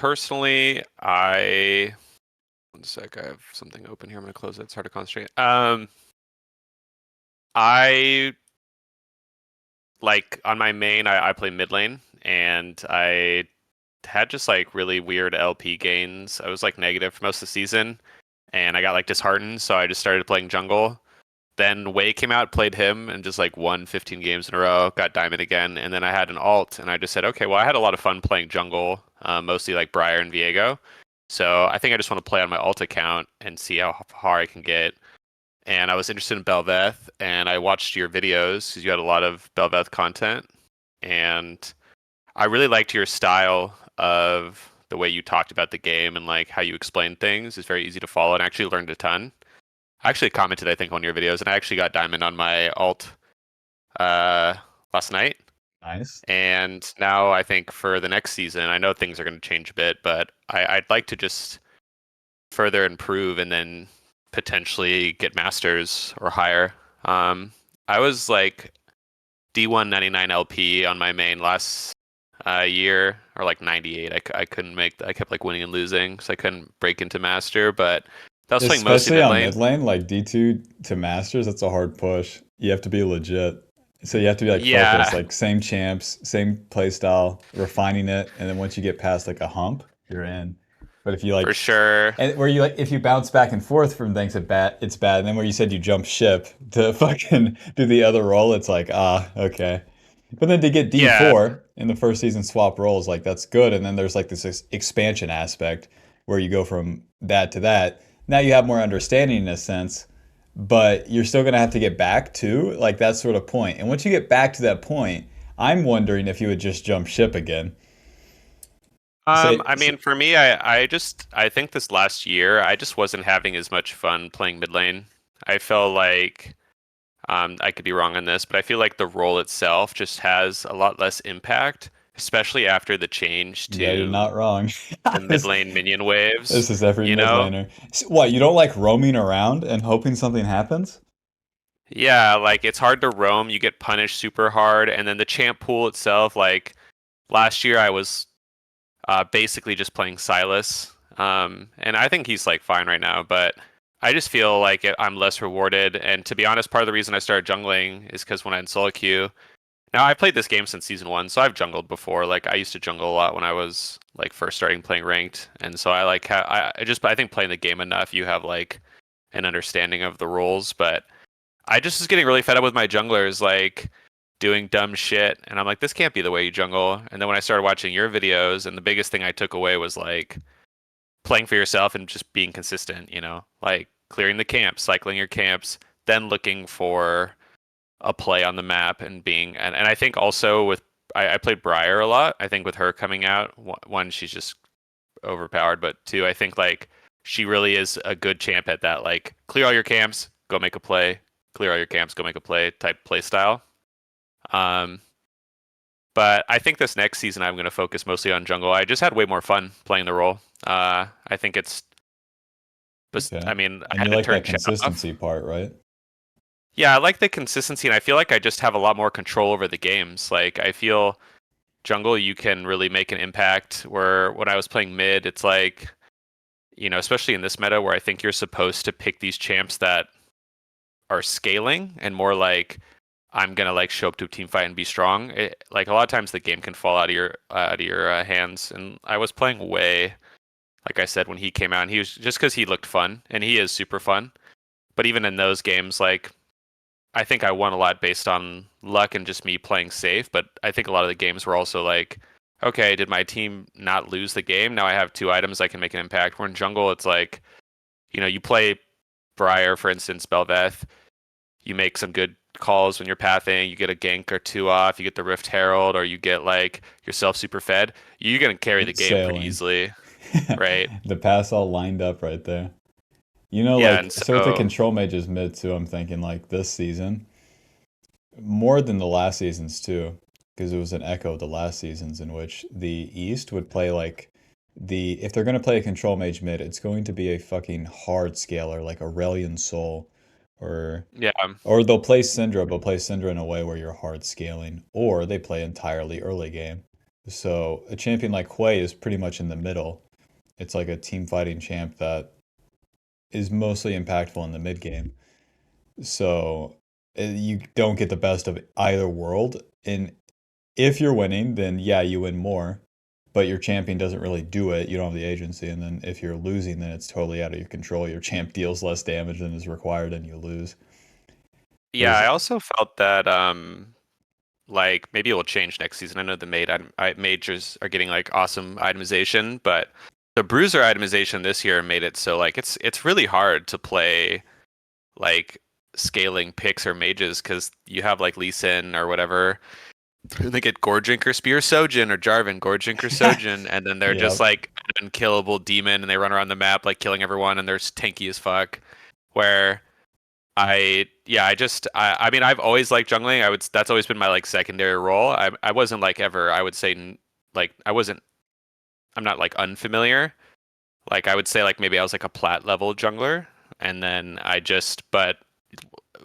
personally, one sec, I have something open here. I'm gonna close it. It's hard to concentrate. I like on my main, I play mid lane, and I had just like really weird LP gains. I was like negative for most of the season, and I got like disheartened, so I just started playing jungle. Then Wei came out, played him, and just like won 15 games in a row, got diamond again. And then I had an alt, and I just said, okay, well, I had a lot of fun playing jungle, mostly like BRAIR and Viego. So I think I just want to play on my alt account and see how far I can get. And I was interested in Belveth, and I watched your videos because you had a lot of Belveth content. And I really liked your style of the way you talked about the game and like how you explained things. It's very easy to follow, and I actually learned a ton. I actually commented, I think, on your videos, and I actually got diamond on my alt uh, last night. Nice. And now I think for the next season, I know things are going to change a bit, but I'd like to just further improve and then potentially get masters or higher. I was like D199 LP on my main last year, or like 98. I couldn't make. I kept like winning and losing, so I couldn't break into master. But that was playing mostly Especially mid on mid lane. lane, like D2 to Masters, that's a hard push. You have to be legit. So you have to be like focused, Yeah, like same champs, same play style, refining it, and then once you get past like a hump, you're in. But if you for like sure. and where you like if you bounce back and forth from things at bat, it's bad. And then where you said you jump ship to fucking do the other role, it's like, okay. But then to get Yeah, D4 in the first season swap roles, like that's good. And then there's like this expansion aspect where you go from that to that. Now you have more understanding in a sense, but you're still gonna have to get back to like that sort of point. And once you get back to that point, I'm wondering if you would just jump ship again. Say, I mean, for me, I think this last year, I just wasn't having as much fun playing mid lane. I felt like, I could be wrong on this, but I feel like the role itself just has a lot less impact, especially after the change yeah, you're to not wrong. the mid This, lane minion this waves, is every you mid know? laner. What, you don't like roaming around and hoping something happens? Yeah, like it's hard to roam, you get punished super hard, and then the champ pool itself, like last year I was basically just playing Silas. And I think he's like fine right now, but I just feel like I'm less rewarded. And to be honest, part of the reason I started jungling is because when I had solo queue, now I played this game since season one, so I've jungled before. Like I used to jungle a lot when I was like first starting playing ranked, and so I like I think playing the game enough, you have like an understanding of the rules. But I just was getting really fed up with my junglers, like doing dumb shit, and I'm like, this can't be the way you jungle. And then when I started watching your videos, and the biggest thing I took away was like playing for yourself and just being consistent, like clearing the camps, cycling your camps, then looking for a play on the map and being and I think also with I played BRAIR a lot. I think with her coming out, one, she's just overpowered, but two, I think like she really is a good champ at that, like clear all your camps, go make a play, clear all your camps, go make a play type play style. Um, but I think this next season I'm going to focus mostly on jungle. I just had way more fun playing the role. I think Okay. I mean, I And had you to like turn that chat off. consistency part, right? Yeah, I like the consistency, and I feel like I just have a lot more control over the games. Like, I feel jungle, you can really make an impact. Where when I was playing mid, it's like, especially in this meta where I think you're supposed to pick these champs that are scaling and more like I'm gonna like show up to a team fight and be strong. Like a lot of times the game can fall out of your hands. And I was playing way, like I said, when he came out, and he was just because he looked fun, and he is super fun. But even in those games, like I think I won a lot based on luck and just me playing safe. But I think a lot of the games were also like, okay, did my team not lose the game? Now I have two items I can make an impact. Where in jungle, it's like, you play BRAIR, for instance, Belveth, you make some good calls when you're pathing, you get a gank or two off, you get the Rift Herald, or you get like yourself super fed, you're gonna carry the game pretty Sailing. easily, right? The pass all lined up right there. You know, Yeah, like, and so with the so control mages mid too, I'm thinking like this season, more than the last seasons too, because it was an echo of the last seasons in which the East would play like if they're gonna play a control mage mid, it's going to be a fucking hard scaler like Aurelion Sol, or yeah, they'll play Syndra, but play Syndra in a way where you're hard scaling, or they play entirely early game. So a champion like Hui is pretty much in the middle. It's like a team fighting champ that is mostly impactful in the mid game. So you don't get the best of either world. And if you're winning, then yeah, you win more. But your champion doesn't really do it. You don't have the agency. And then if you're losing, then it's totally out of your control. Your champ deals less damage than is required and you lose. Yeah, There's I also felt that like maybe it will change next season. I know the majors are getting like awesome itemization, but the bruiser itemization this year made it so like it's really hard to play like scaling picks or mages because you have like Lee Sin or whatever. They get Gorjink or Spear Sojin or Jarvan, Gorjink or Sojin, and then they're just Yep. like an unkillable demon and they run around the map like killing everyone and they're tanky as fuck. Where I mean I've always liked jungling. That's always been my like secondary role. I wasn't like ever I would say like I'm not like unfamiliar. Like I would say like maybe I was like a plat level jungler and then but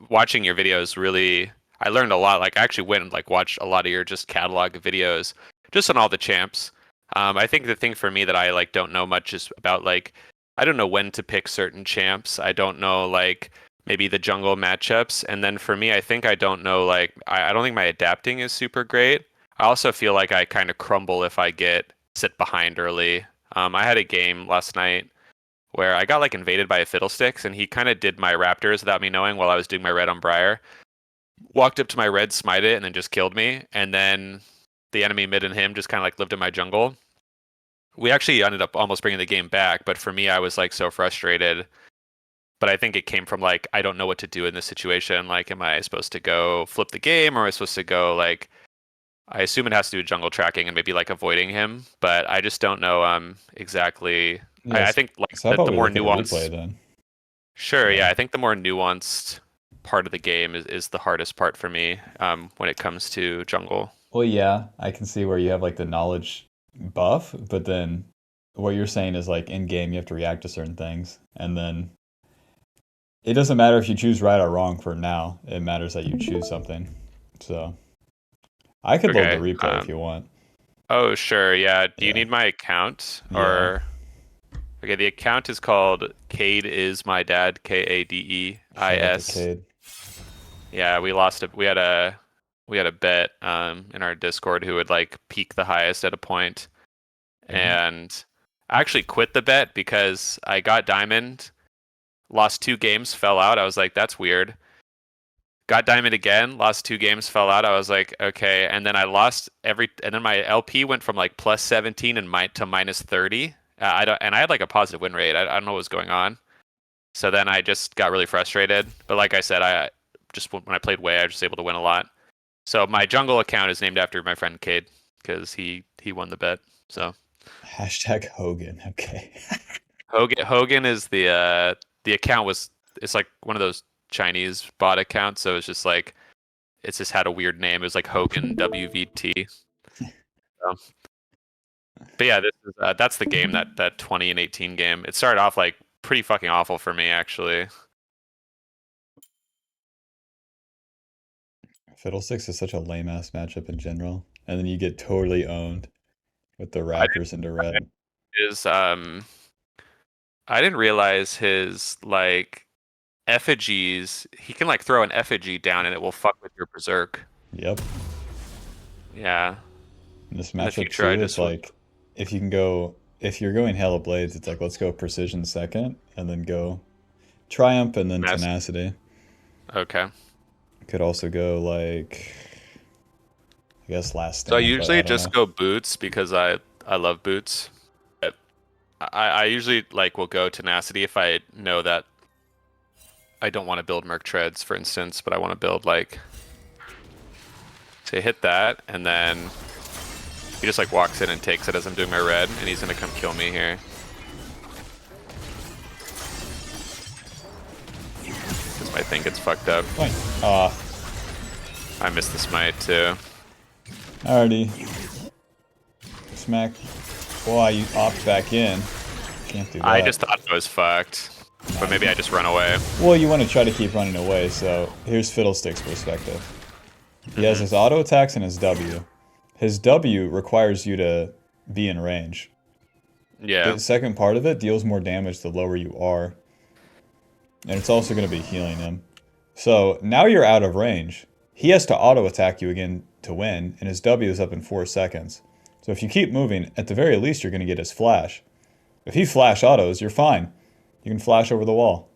watching your videos really I learned a lot. Like I actually went and like watched a lot of your just catalog of videos just on all the champs. I think the thing for me that I like don't know much is about like I don't know when to pick certain champs. I don't know like maybe the jungle matchups. And then for me, I think I don't know like I don't think my adapting is super great. I also feel like I kind of crumble if I get sit behind early. I had a game last night where I got like invaded by a fiddlesticks and he kind of did my raptors without me knowing while I was doing my red on BRAIR. Walked up to my red, smite it, and then just killed me. And then the enemy mid and him just kind of like lived in my jungle. We actually ended up almost bringing the game back, but for me, I was like so frustrated. But I think it came from like I don't know what to do in this situation. Like, am I supposed to go flip the game, or am I supposed to go like? I assume it has to do with jungle tracking and maybe like avoiding him, but I just don't know exactly. I Yes. think like So how about the we more look at a replay nuanced. then? Sure, yeah, So I think the more nuanced part of the game is the hardest part for me when it comes to jungle. well, yeah, I can see where you have like the knowledge buff, but then what you're saying is like in game you have to react to certain things, and then it doesn't matter if you choose right or wrong for now. It matters that you choose something. So I could load the Okay. replay if you want. Oh, sure. Yeah. Do you Yeah, need my account yeah. or? Okay, the account is called Cade is my dad, Shout out to Kadeis. Cade. Yeah, we had a bet in our Discord who would like peak the highest at a point, Hmm. and I actually quit the bet because I got diamond, lost 2 games, fell out. I was like, that's weird. Got diamond again, lost 2 games, fell out. I was like, okay, and then and then my LP went from like plus 17 and to minus 30. I don't, and I had like a positive win rate. I don't know what was going on. So then I just got really frustrated. But like I said, I just when I played Way, I was just able to win a lot. So my jungle account is named after my friend Cade because he won the bet. So Hashtag Hogan. Okay. Hogan is the account was it's like one of those Chinese bot accounts. So it's just like it's just had a weird name. It was like Hogan WVT. So, but yeah, that's the game that 20 and 18 game. It started off like pretty fucking awful for me actually. Fiddlesticks is such a lame ass matchup in general, and then you get totally owned with the I Raptors into red. didn't is I didn't realize his like effigies. He can like throw an effigy down and it will fuck with your berserk. Yep. Yeah. In this In the matchup future, I too, it's just would like if you're going Hella Blades, it's like let's go Precision second, and then go Triumph and then mess. Tenacity. Okay. Could also go like I guess Last So I Stand, but I usually don't just know. go boots because I love boots. But I usually like will go tenacity if I know that I don't want to build Merc Treads, for instance, but I want to build like say hit that and then he just like walks in and takes it as I'm doing my red and he's gonna come kill me here. Because my thing gets fucked up. Fine. Ah, I missed the smite too. alrighty. Smack. Boy, you opt back in. Can't do I that. just thought I was fucked. Nah, But maybe I just run away. well, you want to try to keep running away, so here's Fiddlestick's perspective. He has his auto attacks and his W. his W requires you to be in range. Yeah. The second part of it deals more damage the lower you are. And it's also going to be healing him. So now you're out of range. He has to auto attack you again to win, and his W is up in 4 seconds. So if you keep moving, at the very least you're going to get his flash. If he flash autos, you're fine. You can flash over the wall.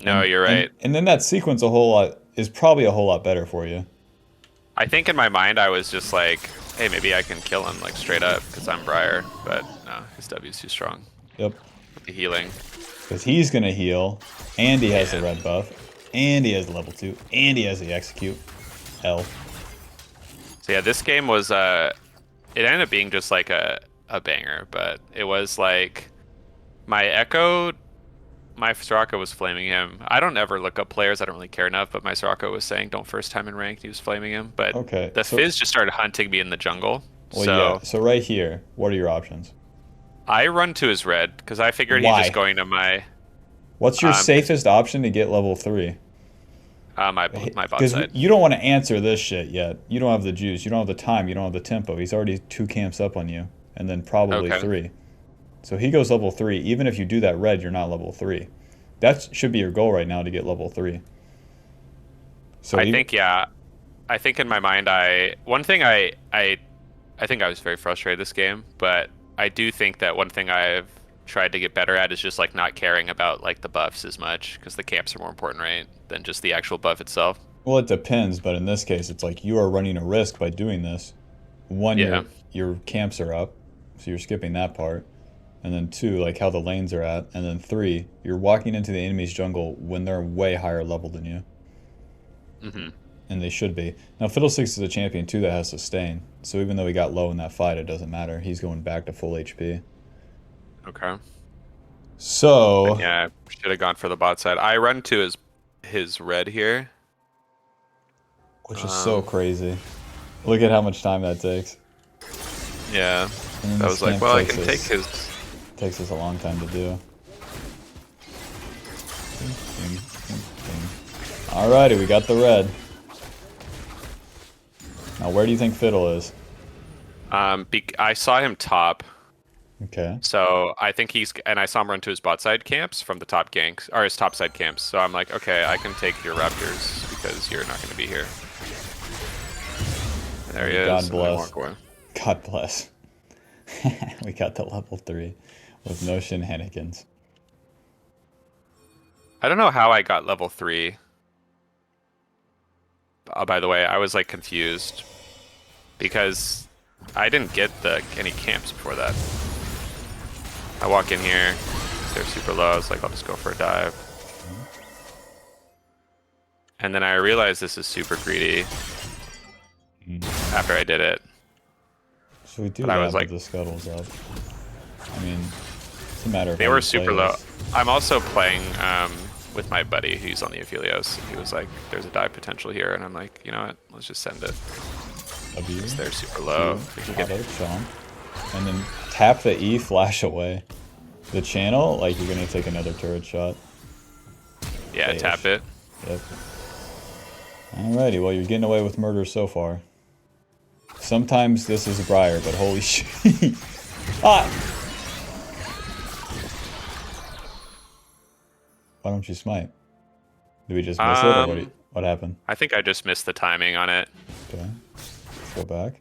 No, you're right. And then that sequence a whole lot is probably a whole lot better for you. I think in my mind I was just like, hey, maybe I can kill him like straight up because I'm BRAIR, but no, his W's too strong. Yep. The healing. Because he's going to heal, and he has the red buff, and he has the level 2, and he has the execute. L. So yeah, this game was, it ended up being just like a banger, but it was like, my Echo, my Soraka was flaming him. I don't ever look up players, I don't really care enough, but my Soraka was saying don't first time in ranked, he was flaming him. But okay, the Fizz just started hunting me in the jungle. Well, so yeah, so right here, what are your options? I run to his red, because I figured he's just going to my... What's your safest option to get level 3? My bot side. Because you don't want to answer this shit yet. You don't have the juice, you don't have the time, you don't have the tempo. He's already 2 camps up on you, and then probably 3. So he goes level 3. Even if you do that red, you're not level 3. That should be your goal right now, to get level 3. So I think, yeah. I think in my mind, I think I was very frustrated this game, but I do think that one thing I've tried to get better at is just like not caring about like the buffs as much, because the camps are more important, right, than just the actual buff itself. Well, it depends, but in this case, it's like you are running a risk by doing this. One, your camps are up, so you're skipping that part. And then 2, like how the lanes are at. And then 3, you're walking into the enemy's jungle when they're way higher level than you. Mm-hmm. And they should be. Now, Fiddlesticks is a champion too that has sustain. So even though he got low in that fight, it doesn't matter. He's going back to full HP. Okay. So... But yeah, I should have gone for the bot side. I run to his red here. Which is so crazy. Look at how much time that takes. Yeah. I was like, well, I can take his... Takes us a long time to do. Alrighty, we got the red. Now, where do you think Fiddle is? I saw him top. Okay. So I think and I saw him run to his bot side camps from the top ganks, or his top side camps. So I'm like, okay, I can take your Raptors because you're not going to be here. There he is. God bless. God bless. We got the level 3 with no shenanigans. I don't know how I got level 3. By the way, I was like confused because I didn't get any camps before that. I walk in here, they're super low. I was like, I'll just go for a dive. And then I realized this is super greedy after I did it. So we do that, I was like, the scuttles up. I mean, it's a matter of... They were super low. I'm also playing with my buddy who's on the Aphelios. He was like, there's a dive potential here. And I'm like, you know what? Let's just send it. Because they're super low. And then tap the E, flash away. The channel, like you're going to take another turret shot. Yeah, tap it. Yep. Alrighty, well, you're getting away with murder so far. Sometimes this is a BRAIR, but holy shit. Ah! Why don't you smite? Did we just miss it, or what happened? I think I just missed the timing on it. Okay. Let's go back.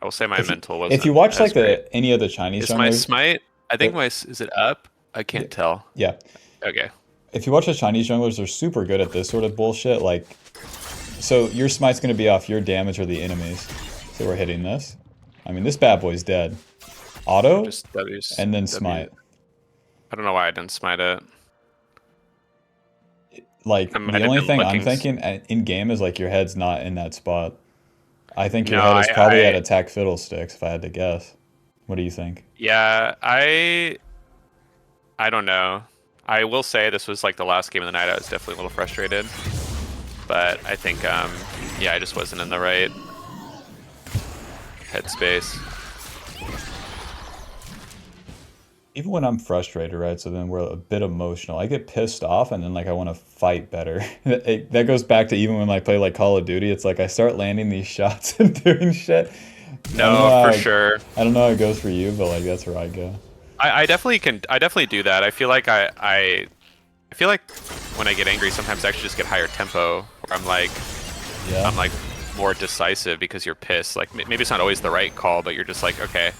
I will say my mental was. If you watch like any of the Chinese junglers... Is my smite? I think is it up? I can't tell. Yeah. Okay. If you watch the Chinese junglers, they're super good at this sort of bullshit. Like, so your smite's going to be off your damage or the enemies. So we're hitting this. I mean, this bad boy's dead. Auto, just W's, and then smite. I don't know why I didn't smite it. Like, the only thing I'm thinking in game is like your head's not in that spot. I think your head is probably at attack Fiddlesticks, if I had to guess. What do you think? Yeah, I don't know. I will say this was like the last game of the night. I was definitely a little frustrated. But I think, yeah, I just wasn't in the right headspace. Even when I'm frustrated, right, so then we're a bit emotional. I get pissed off and then like I want to fight better. That goes back to even when I play like Call of Duty. It's like I start landing these shots and doing shit. I don't know No, for how sure. I don't know how it goes for you, but like that's where I go. I definitely can. I definitely do that. I feel like I feel like when I get angry, sometimes I actually just get higher tempo, where Yeah. I'm like more decisive because you're pissed. Like maybe it's not always the right call, but you're just like, okay,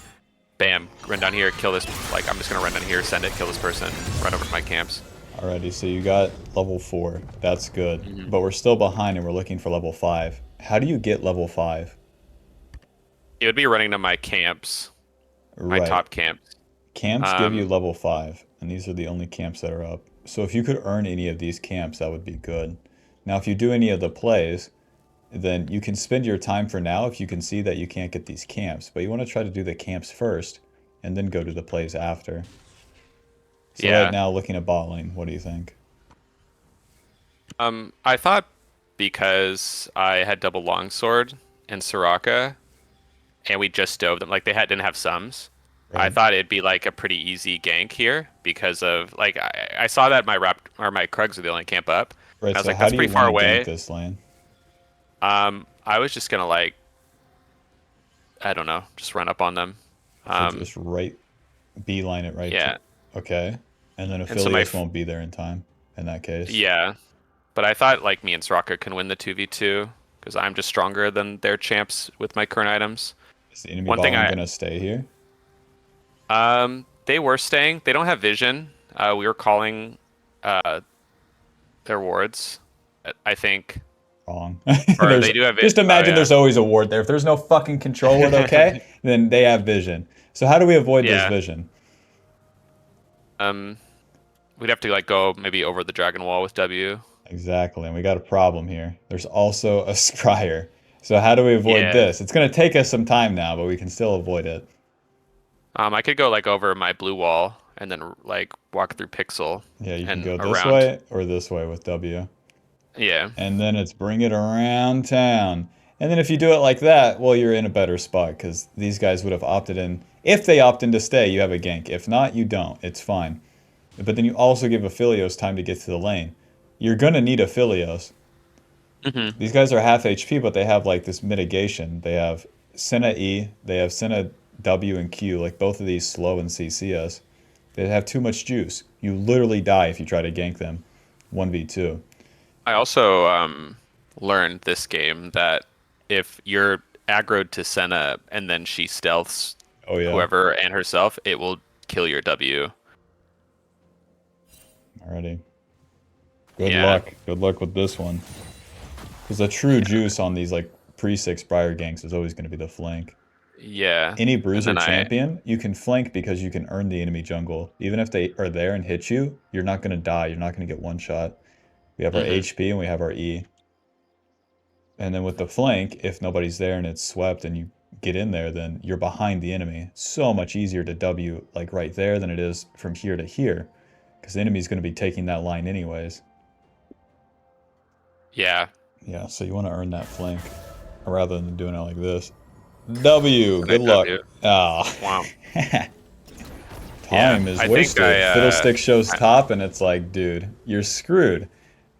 bam, run down here, kill this. Like I'm just gonna run down here, send it, kill this person, run over to my camps. Alrighty, so you got level 4. That's good. Hmm. But we're still behind and we're looking for level 5. How do you get level 5? It would be running to my camps, my Right. top camps. Camps give you Um, level 5, and these are the only camps that are up. So if you could earn any of these camps, that would be good. Now, if you do any of the plays, then you can spend your time for now if you can see that you can't get these camps. But you want to try to do the camps first, and then go to the plays after. So right yeah. now, looking at bot lane, what do you think? I thought because I had double longsword and Soraka, and we just dove them, like they didn't have sums. I Right? thought it'd be like a pretty easy gank here because of like I saw that my rap or my Krugs are the only camp up. And Right, I was so like, how that's do you pretty far want to gank away. this lane? I was just gonna like I don't know, just run up on them. So Um, just right, beeline it right to... yeah, Okay. And then and so my Aphelios won't be there in time, in that case. yeah, but I thought like me and Soraka can win the 2v2 because I'm just stronger than their champs with my current items. Is the enemy One bot thing lane gonna stay here? they were staying. They don't have vision. We were calling uh their wards. I think, Wrong. or There's they do have it. just Oh imagine yeah, there's always a ward there. If there's no fucking control ward, okay, then they have vision. So how do we avoid this yeah. vision? Um, we'd have to like go maybe over the dragon wall with W. Exactly, and we got a problem here. There's also a scryer. So how do we avoid Yeah. this? It's gonna take us some time now, but we can still avoid it. I could go like over my blue wall and then like walk through Pixel Yeah, you can and go this around. way or this way with W. Yeah. And then it's bring it around town. And then if you do it like that, well, you're in a better spot because these guys would have opted in. If they opt in to stay, you have a gank. If not, you don't. It's fine. But then you also give Aphelios time to get to the lane. You're gonna need Aphelios. Hmm. These guys are half HP, but they have like this mitigation. They have Senna E, they have Senna W and Q. Like both of these slow and CC us. They have too much juice. You literally die if you try to gank them 1v2. I also learned this game that if you're aggroed to Senna and then she stealths Oh yeah. whoever and herself, it will kill your W. Alrighty. Good Yeah. luck. Good luck with this one. Because the true juice on these like pre-6 BRAIR ganks is always going to be the flank. Yeah. Any And bruiser then champion, you can flank because you can earn the enemy jungle. Even if they are there and hit you, you're not going to die. You're not going to get one shot. We have our hmm HP and we have our E. And then with the flank, if nobody's there and it's swept and you get in there, then you're behind the enemy. So much easier to W like right there than it is from here to here. Because the enemy's going to be taking that line anyways. Yeah. Yeah, so you want to earn that flank rather than doing it like this. W, When I good luck. W. Ah. Wow. Yeah. Time is I think wasted. Fiddlestick shows I top, and it's like, dude, you're screwed.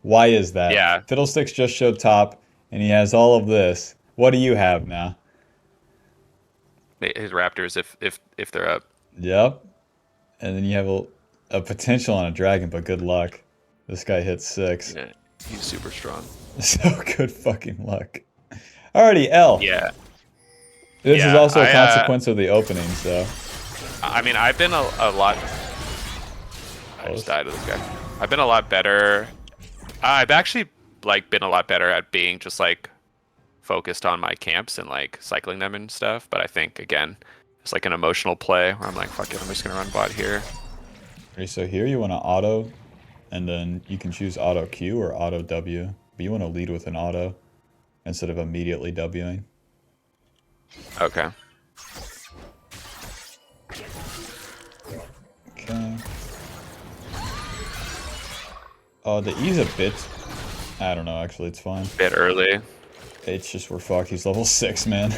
Why is that? yeah. Fiddlesticks just showed top, and he has all of this. What do you have now? His Raptors if they're up. Yep. And then you have a potential on a dragon, but good luck. This guy hits 6. Yeah. He's super strong. So good fucking luck. Alrighty, L. Yeah. This is Yeah. also a consequence of the opening, so. I mean, I've been a lot. I just died to this guy. I've been a lot better. I've actually like been a lot better at being just like focused on my camps and like cycling them and stuff. But I think again, it's like an emotional play where I'm like, fuck it, I'm just gonna run bot here. Okay, so here you want to auto, and then you can choose auto Q or auto W. But you want to lead with an auto instead of immediately Wing. Okay. Okay. Oh, the E's a bit... I don't know, actually, it's fine. Bit early. It's just we're fucked. He's level 6, man.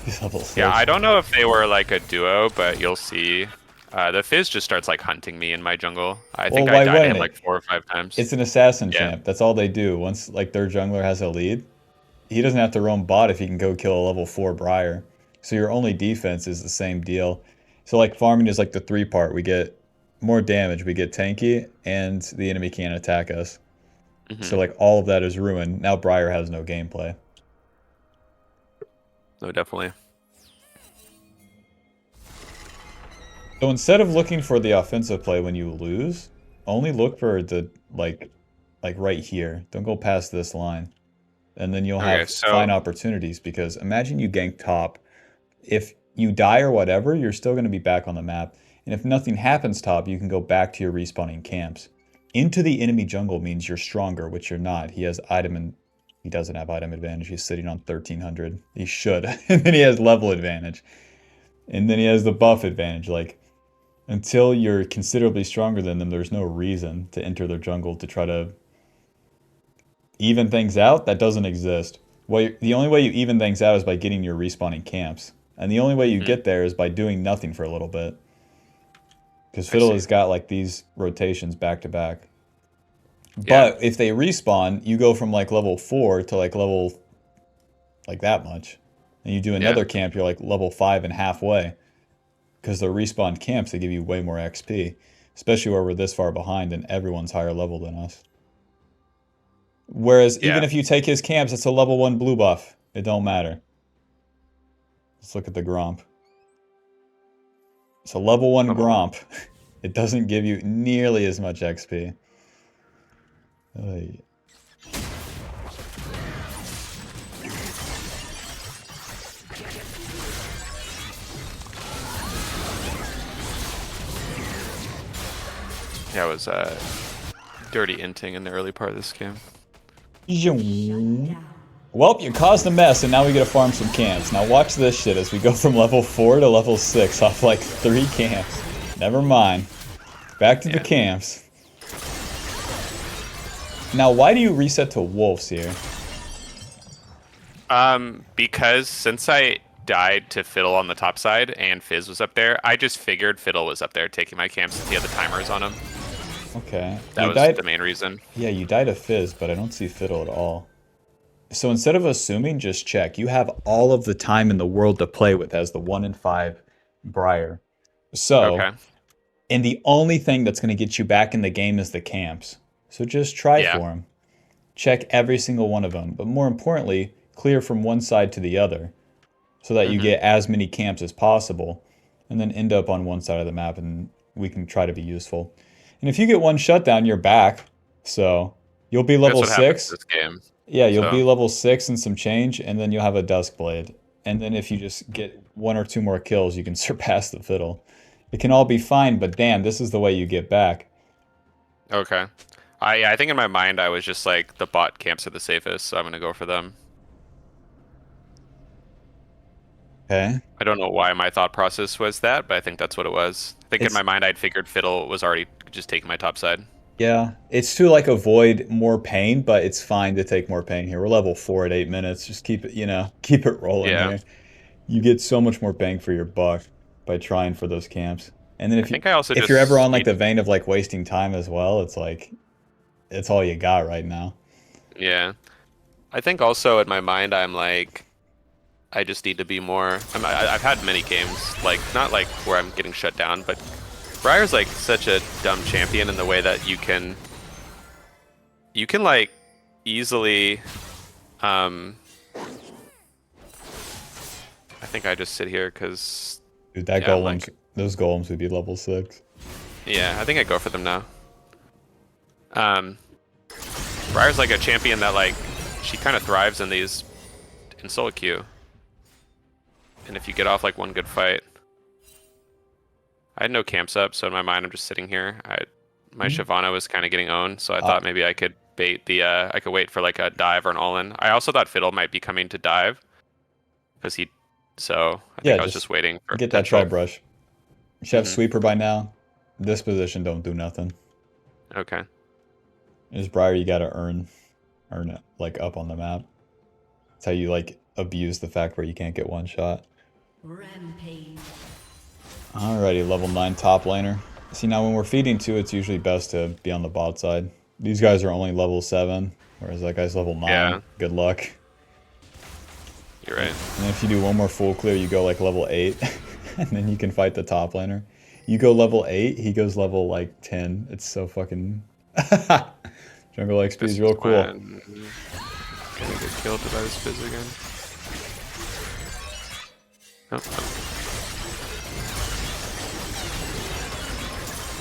He's level 6. Yeah, I don't know if they were like a duo, but you'll see. The Fizz just starts like hunting me in my jungle. I think Well, I why died to him wouldn't like it? 4 or 5 times. It's an assassin Yeah. champ. That's all they do. Once like their jungler has a lead, he doesn't have to roam bot if he can go kill a level 4 BRAIR. So your only defense is the same deal. So like farming is like the 3 part. We get more damage, we get tanky, and the enemy can't attack us. So Hmm. like all of that is ruined. Now BRAIR has no gameplay. No, definitely. So instead of looking for the offensive play when you lose, only look for the like right here. Don't go past this line. And then you'll Okay, have fine so opportunities because imagine you gank top. If you die or whatever, you're still going to be back on the map. And if nothing happens top, you can go back to your respawning camps. Into the enemy jungle means you're stronger, which you're not. He has item and he doesn't have item advantage. He's sitting on 1300. He should. And then he has level advantage. And then he has the buff advantage. Like until you're considerably stronger than them, there's no reason to enter their jungle to try to even things out. That doesn't exist. Well, the only way you even things out is by getting your respawning camps. And the only way you mhm, get there is by doing nothing for a little bit. Because I Fiddle see. has got like these rotations back to back. Yeah, But if they respawn, you go from like level 4 to like level like that much. And you do yeah, another camp, you're like level 5 and halfway. Because the respawn camps, they give you way more XP. Especially where we're this far behind and everyone's higher level than us. Whereas even yeah. if you take his camps, it's a level 1 blue buff. It don't matter. Let's look at the Gromp. It's a level 1 Level one. Gromp. It doesn't give you nearly as much XP. Oy. Yeah, it was dirty inting in the early part of this game. Well, you caused a mess, and now we gotta farm some camps. Now watch this shit as we go from level 4 to level 6 off like 3 camps. Never mind. Back to the Yeah. camps. Now, why do you reset to wolves here? Because since I died to Fiddle on the top side and Fizz was up there, I just figured Fiddle was up there taking my camps since he had the timers on him. Okay. That You was died. the main reason. Yeah, you died of Fizz, but I don't see Fiddle at all. So instead of assuming, just check. You have all of the time in the world to play with as the 1 in 5 BRAIR. So, Okay. and the only thing that's going to get you back in the game is the camps. So just try Yeah. for them. Check every single one of them. But more importantly, clear from one side to the other so that you Hmm. get as many camps as possible. And then end up on one side of the map and we can try to be useful. And if you get one shutdown, you're back. So you'll be That's level what happened 6. this game. Yeah, you'll So, be level 6 and some change, and then you'll have a Dusk Blade. And then if you just get one or two more kills, you can surpass the Fiddle. It can all be fine, but damn, this is the way you get back. okay. I think in my mind I was just like the bot camps are the safest, so I'm gonna go for them. Okay? I don't know why my thought process was that, but I think that's what it was. I think in It's my mind I'd figured Fiddle was already just taking my top side. yeah, it's to like avoid more pain, but it's fine to take more pain here. We're level 4 at 8 minutes. Just keep it, keep it rolling Yeah. here. You get so much more bang for your buck by trying for those camps. And then I think I also if you're ever just on like need the vein of like wasting time as well, it's like it's all you got right now. yeah. I think also in my mind I'm like I just need to be more. I've had many games like not like where I'm getting shut down, but Briar's like such a dumb champion in the way that you can like easily um I think I just sit here because Dude, that yeah I'm like those golems would be level 6. yeah I think I go for them now. Um, Briar's like a champion that like she kind of thrives in these in solo queue, and if you get off like one good fight, I had no camps up, so in my mind I'm just sitting here. My Shyvana was kind of getting owned, so I Uh, thought maybe I could bait the I could wait for like a dive or an all-in. I also thought Fiddle might be coming to dive because he, so I yeah, think I was just just waiting for get that tri potential. brush. You should have Hmm. sweeper by now. This position don't do nothing. Okay. As Briar, you gotta earn it like up on the map. That's how you like abuse the fact where you can't get one shot. Rampage. Alrighty, level 9 top laner. See, now when we're feeding 2, it's usually best to be on the bot side. These guys are only level 7, whereas that guy's level 9. Yeah. Good luck. You're right. And if you do one more full clear, you go like level 8, and then you can fight the top laner. You go level 8, he goes level like 10. It's so fucking... Jungle XP This is real cool. when... Gonna get killed by this fizz again. Oh, oh.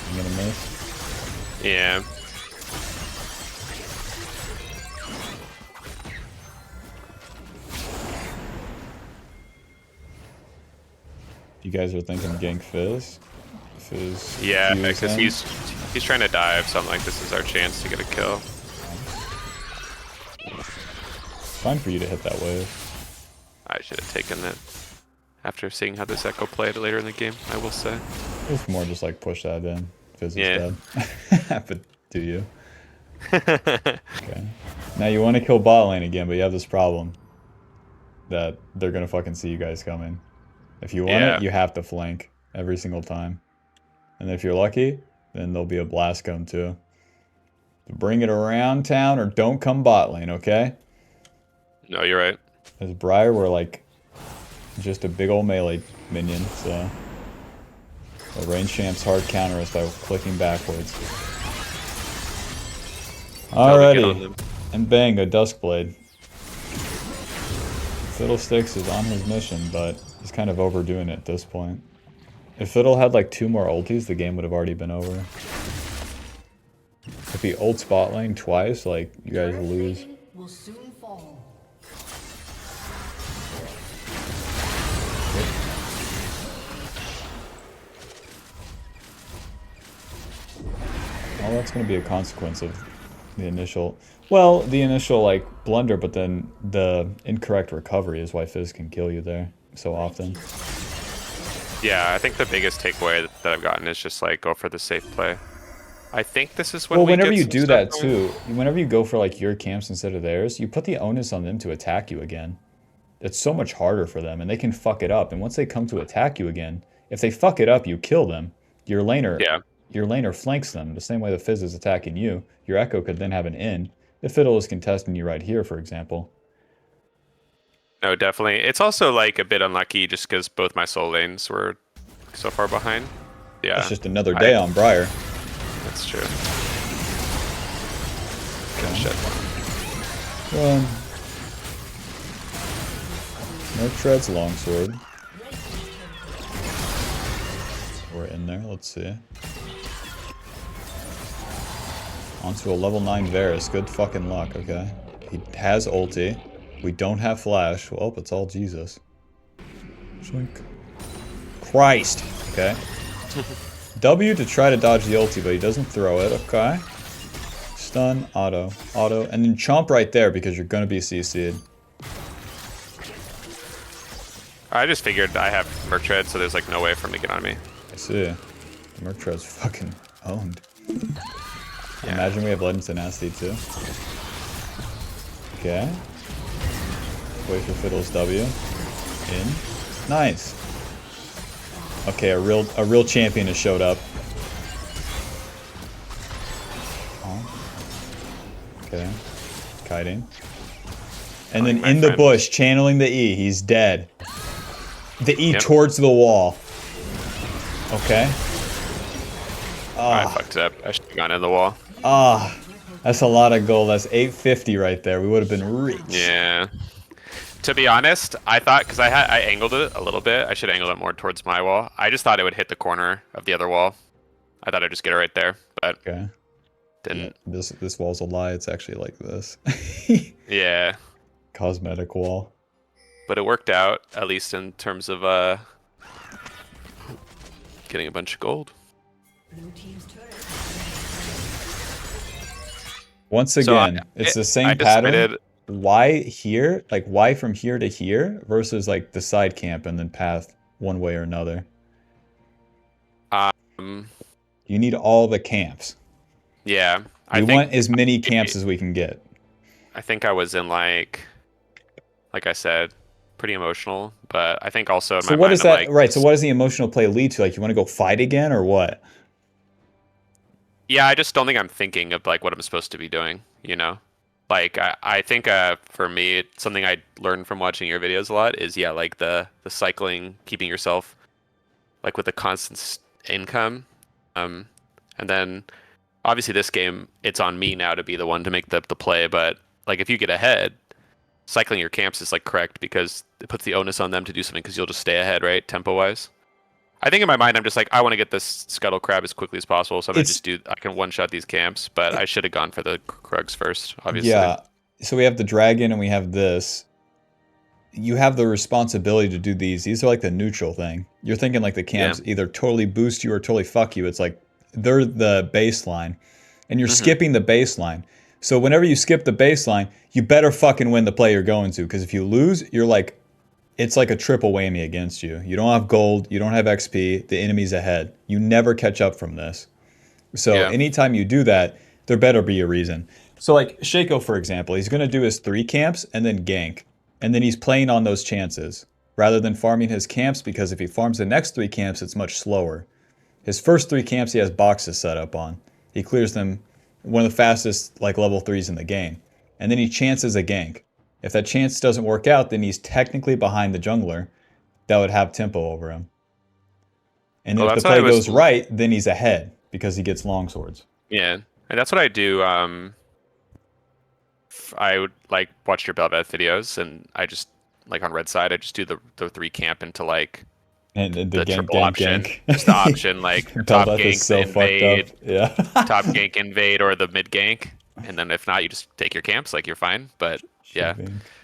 I'm gonna miss. Yeah. If you guys are thinking gank Fizz, Yeah, fuse because him. he's trying to dive, so I'm like, this is our chance to get a kill. It's fine for you to hit that wave. I should have taken it after seeing how this Echo played later in the game, I will say. It's more just like push that in. Fizz is Yeah. dead. But do you? Okay. Now you want to kill bot lane again, but you have this problem. That they're gonna fucking see you guys coming. If you want Yeah. it, you have to flank every single time. And if you're lucky, then there'll be a blast cone too. So bring it around town or don't come bot lane, okay? No, you're right. As BRAIR, we're like just a big old melee minion, so the range champs hard counter us by clicking backwards. Tell me to get on Alrighty, them. and bang, a Duskblade. Fiddlesticks is on his mission, but he's kind of overdoing it at this point. If Fiddle had like 2 more ultis, the game would have already been over. If he ult spot lane twice, like, you guys Turret lose. plating will soon fall. Well, that's going to be a consequence of the initial... Well, the initial, like, blunder, but then the incorrect recovery is why Fizz can kill you there so often. Yeah, I think the biggest takeaway that I've gotten is just like go for the safe play. I think this is when Well, we whenever get you some do stuff that going. too, whenever you go for like your camps instead of theirs, you put the onus on them to attack you again. It's so much harder for them, and they can fuck it up. And once they come to attack you again, if they fuck it up, you kill them. Your laner flanks them the same way the Fizz is attacking you. Your Echo could then have an in. If Fiddle is contesting you right here, for example. No, definitely. It's also like a bit unlucky just because both my soul lanes were so far behind. Yeah, That's just another day on BRAIR. that's true. Okay. Shit. Run. No treads longsword. We're in there, let's see. Onto a level 9 Varus, good fucking luck, okay? He has ulti. We don't have flash. Well, it's all Jesus. Shink. Christ! Okay. W to try to dodge the ulti, but he doesn't throw it, okay? Stun, auto, and then chomp right there because you're gonna be CC'd. I just figured I have Merc Tread, so there's like no way for him to get on me. I see. The Merc Tread's fucking owned. Yeah. Imagine we have Legend Tenacity too. Okay. Wait for Fiddle's W. In. Nice. Okay, a real champion has showed up. Oh. Okay. Kiting. And then my in the friend. bush, channeling the E. He's dead. The E Yep. towards the wall. Okay. I fucked up. I should have gone in the wall. Ah, that's a lot of gold. That's 850 right there. We would have been rich. Yeah. To be honest, I thought because I angled it a little bit. I should angle it more towards my wall. I just thought it would hit the corner of the other wall. I thought I'd just get it right there, but Okay. didn't. Yeah, this wall's a lie. It's actually like this. Yeah, Cosmetic wall. but it worked out at least in terms of getting a bunch of gold. Blue team's turret. Once So again, it's the same I pattern. decided- Why here? Like why from here to here versus like the side camp and then path one way or another? Um, You need all the camps. yeah, We want as many camps as we can get. I think I was in like I said, pretty emotional, but I think also in So my what mind, is I'm that? like, Right. So what does the emotional play lead to? Like you want to go fight again or what? yeah, I just don't think I'm thinking of like what I'm supposed to be doing, you know? Like I think for me, something I learned from watching your videos a lot is yeah, like the cycling, keeping yourself like with a constant income, um, and then obviously this game it's on me now to be the one to make the play. But like if you get ahead, cycling your camps is like correct because it puts the onus on them to do something because you'll just stay ahead, right, tempo wise. I think in my mind I'm just like I want to get this scuttle crab as quickly as possible, so I'm gonna It's just do I can one shot these camps, but I should have gone for the Krugs first, obviously. yeah. So we have the dragon and we have this. You have the responsibility to do these. These are like the neutral thing. You're thinking like the Yeah. camps either totally boost you or totally fuck you. It's like they're the baseline, and you're skipping the baseline. So whenever you skip the baseline, you better fucking win the play you're going to. Because if you lose, you're like, it's like a triple whammy against you. You don't have gold, you don't have XP, the enemy's ahead. You never catch up from this. So Yeah. anytime you do that, there better be a reason. So like Shaco, for example, he's going to do his 3 camps and then gank. And then he's playing on those chances rather than farming his camps, because if he farms the next 3 camps, it's much slower. His first 3 camps he has boxes set up on. He clears them, one of the fastest like level 3s in the game. And then he chances a gank. If that chance doesn't work out, then he's technically behind the jungler that would have tempo over him. And then Well, if the that's what I play was- goes right, then he's ahead because he gets long swords. Yeah, and that's what I do. I would like watch your Bel'Veth videos, and I just like on red side, I just do the 3 camp into like And the the gank, triple gank, option. gank. Just the option like top Bel'Veth gank, is so invade, fucked up. Yeah. top gank, invade, or the mid gank, and then if not, you just take your camps. Like you're fine. But yeah,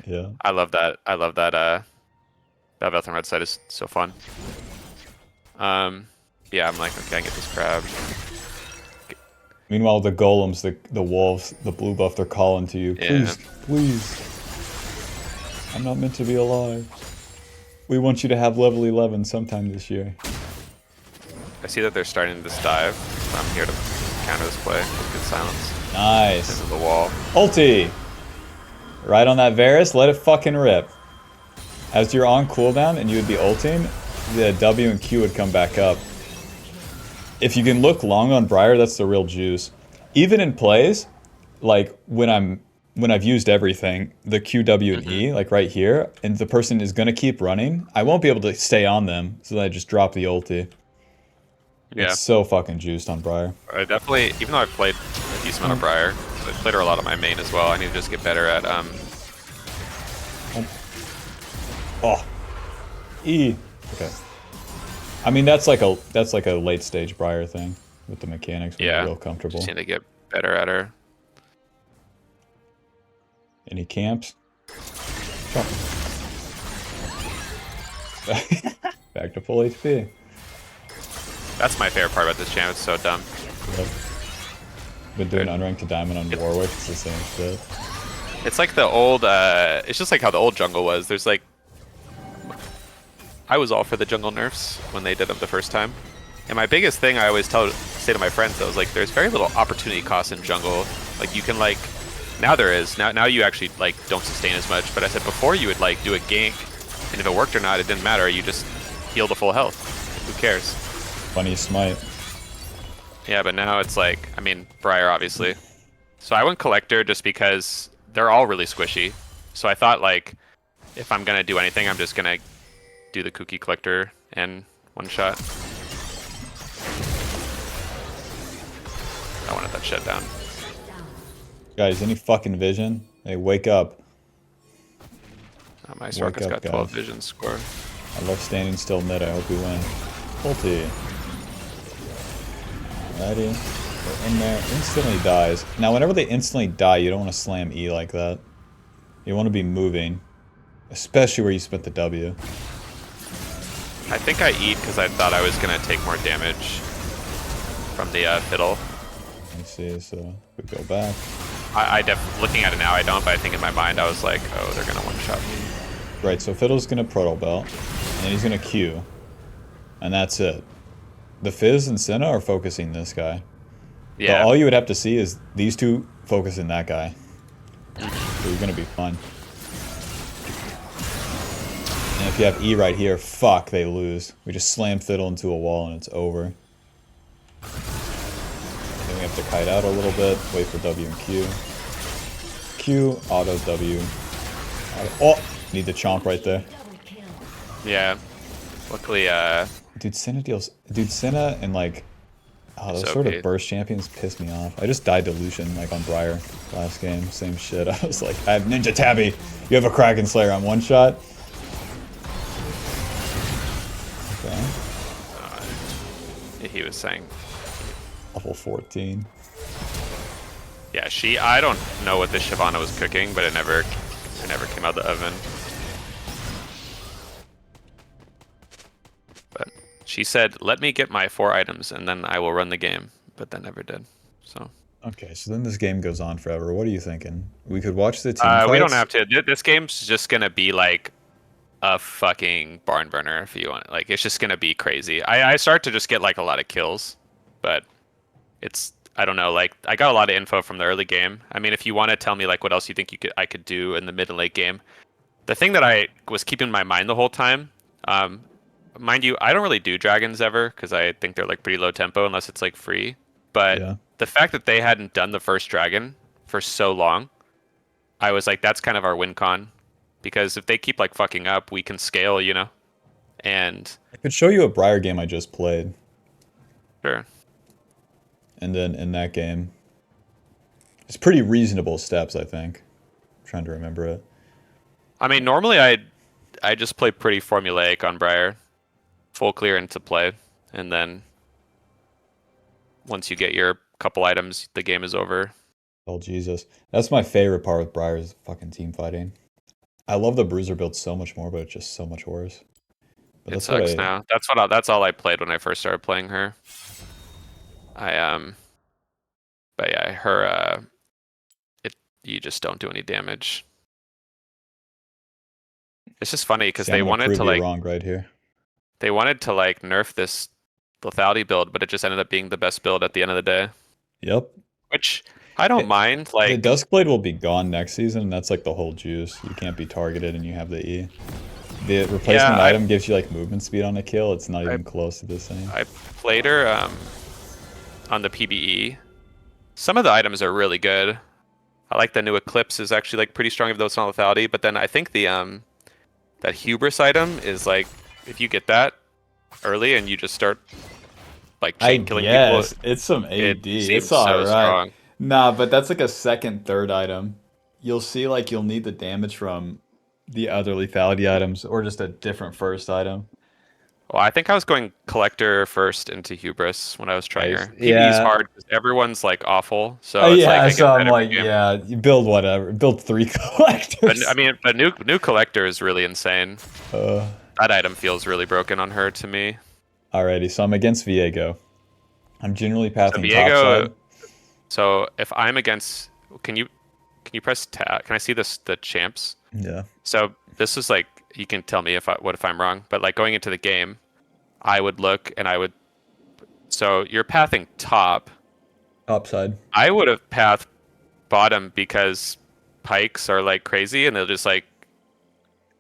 Yeah. I love that. I love that. Bel'Veth on red side is so fun. Yeah, I'm like, okay, I get this crab. Meanwhile, the golems, the wolves, the blue buff, they're calling to you. Yeah. Please, please. I'm not meant to be alive. We want you to have level 11 sometime this year. I see that they're starting this dive. So I'm here to counter this play with good silence. Nice. Into the wall. Ulti! Right on that Varus, let it fucking rip. As you're on cooldown and you would be ulting, the W and Q would come back up. If you can look long on BRAIR, that's the real juice. Even in plays, like when I've used everything, the Q, W, and E, like right here, and the person is gonna keep running, I won't be able to stay on them, so then I just drop the ulti. Yeah. It's so fucking juiced on BRAIR. I definitely, even though I've played a decent amount of BRAIR, I played her a lot on my main as well. I need to just get better at Oh, E. Okay. I mean that's like a late stage BRAIR thing with the mechanics. When yeah, you're real comfortable. just need to get better at her. Any camps? Jump. Back to full HP. That's my favorite part about this champ. It's so dumb. Yep. Been doing unranked to diamond on Warwick. It's the same shit. It's like the old. It's just like how the old jungle was. There's like, I was all for the jungle nerfs when they did them the first time. And my biggest thing I always say to my friends though is like, there's very little opportunity cost in jungle. Like you can like, now there is. Now you actually like don't sustain as much. But I said before you would like do a gank, and if it worked or not, it didn't matter. You just heal the full health. Who cares? Funny smite. Yeah, but now it's like, I mean, BRAIR obviously. So I went Collector just because they're all really squishy. So I thought like, if I'm gonna do anything, I'm just gonna do the Kooky Collector and one shot. I wanted that shut down. Guys, any fucking vision? Hey, wake up. My Soraka's up, got 12 guys. vision score. I love standing still mid. I hope we win. Ulti. Alrighty. They're in there. Instantly dies. Now, whenever they instantly die, you don't want to slam E like that. You want to be moving. Especially where you spent the W. I think I eat because I thought I was gonna take more damage from the fiddle. Let me see. So, we go back. Looking at it now, I don't, but I think in my mind I was like, oh, they're gonna one-shot me. Right, so Fiddle's gonna Proto Belt, and then he's gonna Q. And that's it. The Fizz and Senna are focusing this guy. Yeah. But all you would have to see is these two focusing that guy. So you're gonna be fun. And if you have E right here, fuck, they lose. We just slam Fiddle into a wall and it's over. Then we have to kite out a little bit, wait for W and Q. Q, auto W. Oh, need the chomp right there. Double kill. Yeah. Luckily, Dude, Senna and like, oh, those So sort of good. burst champions piss me off. I just died to Lucian like on BRAIR last game. Same shit. I was like, I have Ninja Tabby. You have a Kraken Slayer on one shot. Okay. he was saying, Level 14. yeah, I don't know what this Shyvana was cooking, but it never came out of the oven. But she said, "Let me get my 4 items, and then I will run the game." But that never did. So Okay, so then this game goes on forever. What are you thinking? We could watch the team fights? we don't have to. This game's just gonna be like a fucking barn burner if you want. Like it's just gonna be crazy. I start to just get like a lot of kills, but I don't know. Like I got a lot of info from the early game. I mean, if you want to tell me like what else you think I could do in the mid and late game, the thing that I was keeping in my mind the whole time, mind you, I don't really do dragons ever because I think they're like pretty low tempo unless it's like free. But Yeah. the fact that they hadn't done the first dragon for so long, I was like, that's kind of our win con. Because if they keep like fucking up, we can scale, you know? And I could show you a BRAIR game I just played. sure. And then in that game, it's pretty reasonable steps, I think. I'm trying to remember it. I mean, normally I just play pretty formulaic on BRAIR. Full clear into play. And then once you get your couple items, the game is over. Oh, Jesus. That's my favorite part with BRAIR is fucking team fighting. I love the Bruiser build so much more, but it's just so much worse. But It that's what sucks now. That's all I played when I first started playing her. But yeah, her you just don't do any damage. It's just funny because See, they I'm gonna wanted prove to you like wrong right here. nerf this lethality build, but it just ended up being the best build at the end of the day. Yep. Which I don't mind. The Like Duskblade will be gone next season, and that's like the whole juice. You can't be targeted and you have the E. The replacement item gives you like movement speed on a kill. It's not even close to the same. I played her on the PBE. Some of the items are really good. I like the new Eclipse is actually like pretty strong, even though it's not lethality. But then I think the that Hubris item is like if you get that early and you just start like chain killing people. It's some AD. It It's seems alright. so strong. Nah, but that's like a second, third item. You'll see like you'll need the damage from the other lethality items or just a different first item. Well, I think I was going Collector first into Hubris when I was trying Nice. her. PBE's Yeah. hard because everyone's like awful. So it's like I get so I'm better like, game. yeah, you build whatever. Build 3 collectors. But I mean, but new Collector is really insane. Uh, That item feels really broken on her to me. Alrighty, so I'm against Viego. I'm generally pathing Viego- topside. So if I'm against, can you press tab? Can I see the champs? Yeah. So this is like you can tell me if I'm wrong, but like going into the game, I would look and I would. So you're pathing top. Topside. I would have pathed bottom because pikes are like crazy and they'll just like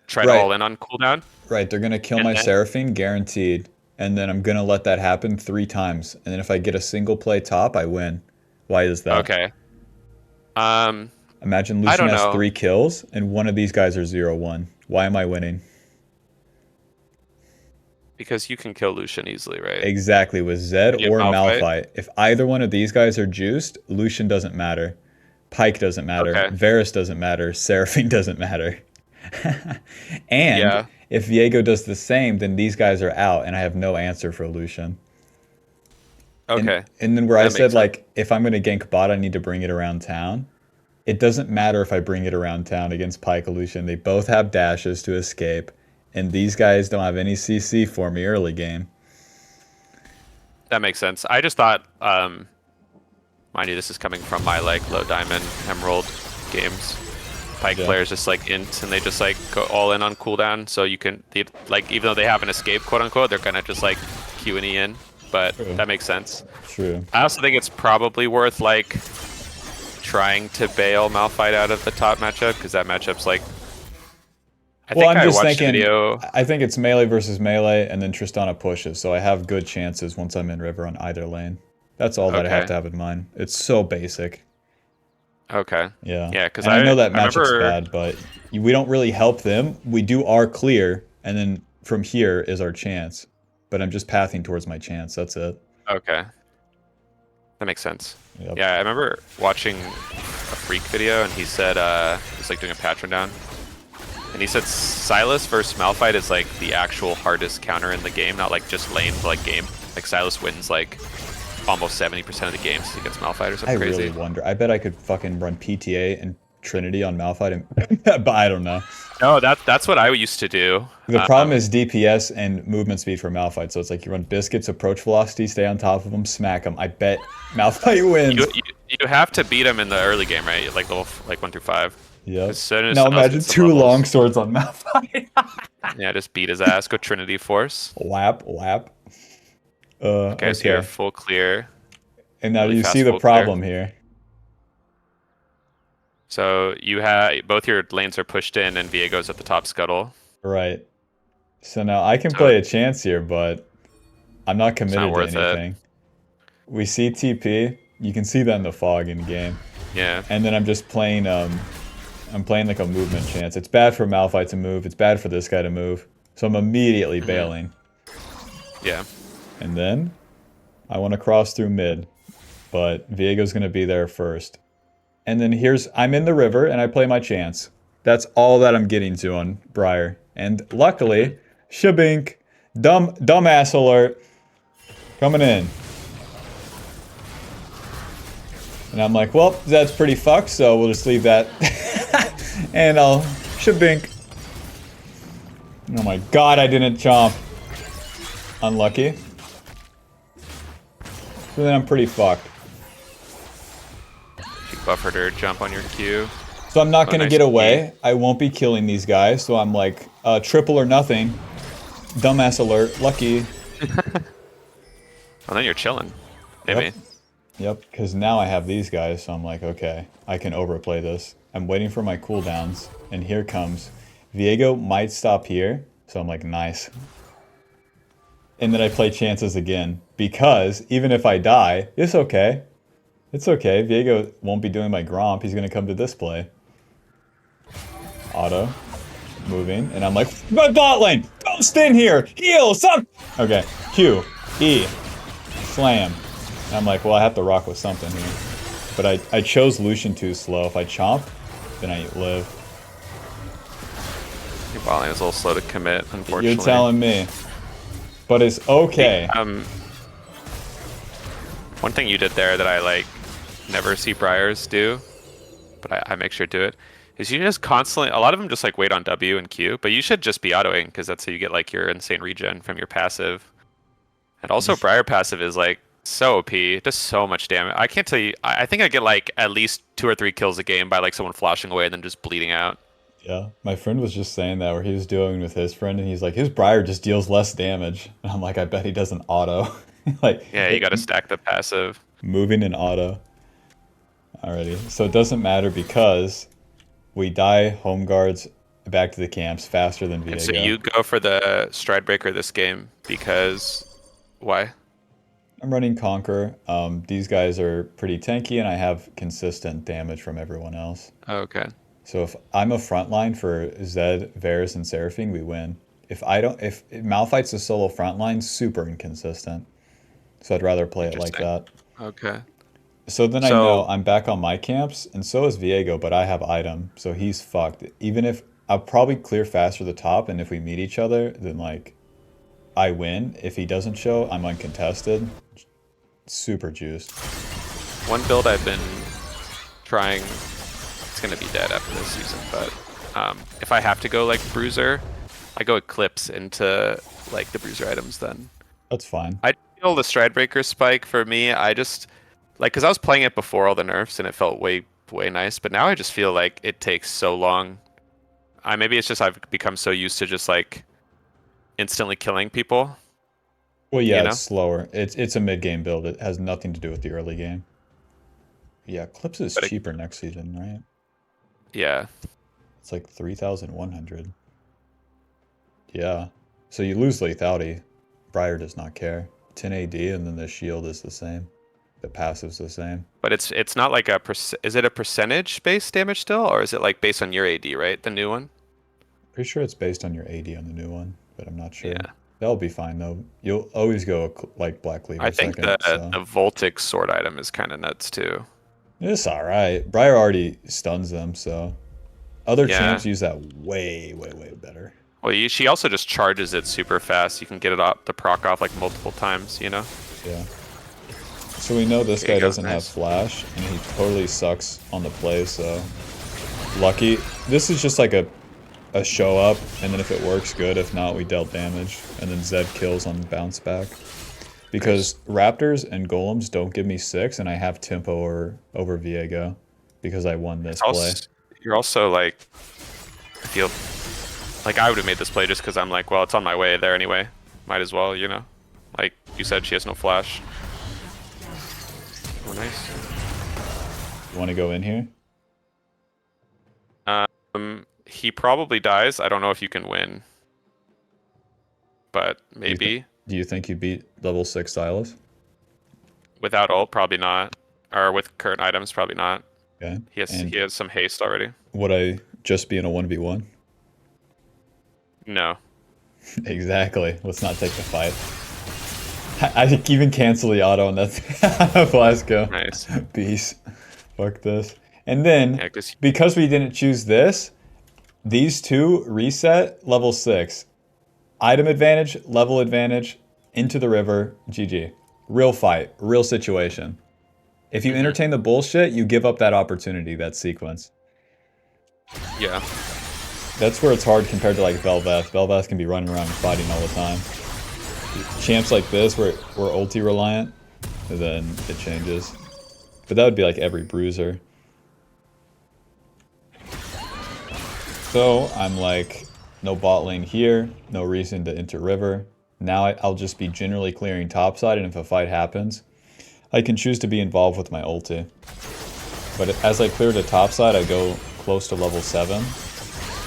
try to Right. all in on cooldown. Right, they're gonna kill And my then- Seraphine, guaranteed. And then I'm gonna let that happen 3 times. And then if I get a single play top, I win. Why is that? Okay. Imagine I Lucian don't has know. 3 kills, and one of these guys are 0-1. Why am I winning? Because you can kill Lucian easily, right? Exactly, with Zed You have or Malphite? Malphite. If either one of these guys are juiced, Lucian doesn't matter. Pyke doesn't matter. Okay. Varus doesn't matter. Seraphine doesn't matter. And Yeah. if Viego does the same, then these guys are out, and I have no answer for Lucian. Okay. And then where I That makes said, sense. like, if I'm going to gank bot, I need to bring it around town. It doesn't matter if I bring it around town against Pyke or Lucian. They both have dashes to escape. And these guys don't have any CC for me early game. That makes sense. I just thought, mind you, this is coming from my like low diamond emerald games. Pyke Yeah. players just like int and they just like go all in on cooldown. So you can like even though they have an escape, quote unquote, they're gonna just like Q and E in. But True. that makes sense. True. I also think it's probably worth like trying to bail Malphite out of the top matchup because that matchup's like. I Well, think I'm I just watched thinking, the video. I think it's melee versus melee, and then Tristana pushes, so I have good chances once I'm in river on either lane. That's all that I have Okay. to have in mind. It's so basic. Okay. Yeah. Yeah, because And I know that I matchup's remember. bad, but we don't really help them. We do our clear, and then from here is our chance. But I'm just pathing towards my chance. That's it. Okay, that makes sense. Yep. Yeah, I remember watching a Freak video, and he said he's like doing a patron down, and he said Silas versus Malphite is like the actual hardest counter in the game, not like just lane, but like game. Like Silas wins like almost 70% of the games against Malphite or I something crazy. really wonder. I bet I could fucking run PTA and Trinity on Malphite, and but I don't know. No, that's what I used to do. The problem is DPS and movement speed for Malphite. So it's like you run Biscuits, approach velocity, stay on top of them, smack them. I bet Malphite wins. You have to beat him in the early game, right? Like level like 1 through 5. Yep. As soon as Now Silas imagine hits some two levels, long swords on Malphite. yeah, just beat his ass. Go Trinity Force. Lap, lap. Okay, so you're full clear. And now really you fast see the full clear. problem here. So you have both your lanes are pushed in, and Viego's at the top scuttle. Right. So now I can So- play a chance here, but I'm not committed to worth it. anything. We see TP. You can see that in the fog in game. Yeah. And then I'm just playing I'm playing like a movement chance. It's bad for Malphite to move. It's bad for this guy to move. So I'm immediately bailing. Yeah. And then I want to cross through mid, but Viego's going to be there first. And then I'm in the river and I play my chance. That's all that I'm getting to on BRAIR. And luckily, shabink, dumbass alert, coming in. And I'm like, well, that's pretty fucked, so we'll just leave that. And I'll shabink. Oh my god, I didn't chomp. Unlucky. So then I'm pretty fucked. You buffered her jump on your Q. So I'm not Oh, gonna nice get away. key. I won't be killing these guys, so I'm like, triple or nothing. Dumbass alert, lucky. Oh, then you're chilling. Maybe. Yep, because now I have these guys, so I'm like, okay, I can overplay this. I'm waiting for my cooldowns, and here comes. Viego might stop here, so I'm like, nice. And then I play chances again, because even if I die, it's okay. It's okay, Viego won't be doing my Gromp, he's gonna come to this play. Auto. Moving, and I'm like, my bot lane! Don't stand here! Heal! Some! Okay, Q, E, slam. And I'm like, well, I have to rock with something here. But I chose Lucian too slow. If I chomp, then I live. Your bot lane is a little slow to commit, unfortunately. You're telling me. But it's okay. One thing you did there that I like never see Briars do, but I make sure to do it, is you just constantly, a lot of them just like wait on W and Q, but you should just be autoing because that's how you get like your insane regen from your passive. And also Briar passive is like so OP, it does so much damage. I can't tell you, I think I get like at least 2 or 3 kills a game by like someone flashing away and then just bleeding out. Yeah, my friend was just saying that where he was doing with his friend, and he's like, his Briar just deals less damage. And I'm like, I bet he doesn't auto. Like, Yeah, you gotta stack the passive. moving in auto. Alrighty, so it doesn't matter because we die home guards back to the camps faster than Viego. And so you go for the Stride Breaker this game because, why? I'm running Conquer. These guys are pretty tanky, and I have consistent damage from everyone else. Oh, okay. So if I'm a frontline for Zed, Varus, and Seraphine, we win. If Malphite's a solo frontline, super inconsistent. So I'd rather play it like that. Okay. So then I know I'm back on my camps, and so is Viego, but I have item, so he's fucked. Even if I'll probably clear faster the top, and if we meet each other, then like I win. If he doesn't show, I'm uncontested. Super juiced. One build I've been trying, it's gonna be dead after this season, but if I have to go like Bruiser, I go Eclipse into like the Bruiser items then. That's fine. I feel the Stride Breaker spike for me, I just, like, because I was playing it before all the nerfs and it felt way nice, but now I just feel like it takes so long. Maybe it's just I've become so used to just like instantly killing people. Well, yeah, You know? it's slower. It's a mid-game build. It has nothing to do with the early game. Yeah, Eclipse is cheaper next season, right? Yeah. It's like 3,100. Yeah. So you lose lethality. BRAIR does not care. 10 AD, and then the shield is the same. the passive's the same. But it's not like a is it a percentage based damage still, or is it like based on your AD, right? The new one? Pretty sure it's based on your AD on the new one, but I'm not sure. Yeah. That'll be fine though. You'll always go like Black Cleaver I think second. the Voltic sword item is kind of nuts too. It's alright. BRAIR already stuns them, so other Yeah. champs use that way better. Well, she also just charges it super fast. You can get it up the proc off like multiple times, you know? Yeah. So we know this There you guy go, doesn't have nice. flash, and he totally sucks on the play, so lucky. This is just like a show up, and then if it works, good. If not, we dealt damage, and then Zed kills on bounce back. Because Raptors and Golems don't give me 6, and I have tempo over Viego because I won this play. You're also like, I feel like I would have made this play just because I'm like, well, it's on my way there anyway. Might as well, you know? Like you said, she has no flash. Oh, nice. You want to go in here? He probably dies. I don't know if you can win, but maybe Do you think you beat level 6 Silas? without ult, probably not, or with current items, probably not. Okay. He And has some haste already. would I just be in a 1v1? No. Exactly. Let's not take the fight. I think even cancel the auto on that. Flasco. Nice. Beast. Fuck this. And then, Yeah, 'cause because we didn't choose this, these two reset level 6. Item advantage, level advantage, into the river, GG. Real fight, real situation. If you entertain the bullshit, you give up that opportunity, that sequence. yeah. That's where it's hard compared to like Bel'Veth. Bel'Veth can be running around and fighting all the time. Champs like this, where we're ulti reliant, then it changes. But that would be like every bruiser. So I'm like, no bot lane here, no reason to enter river. Now I'll just be generally clearing topside, and if a fight happens, I can choose to be involved with my ulti. But as I clear the topside, I go close to level 7.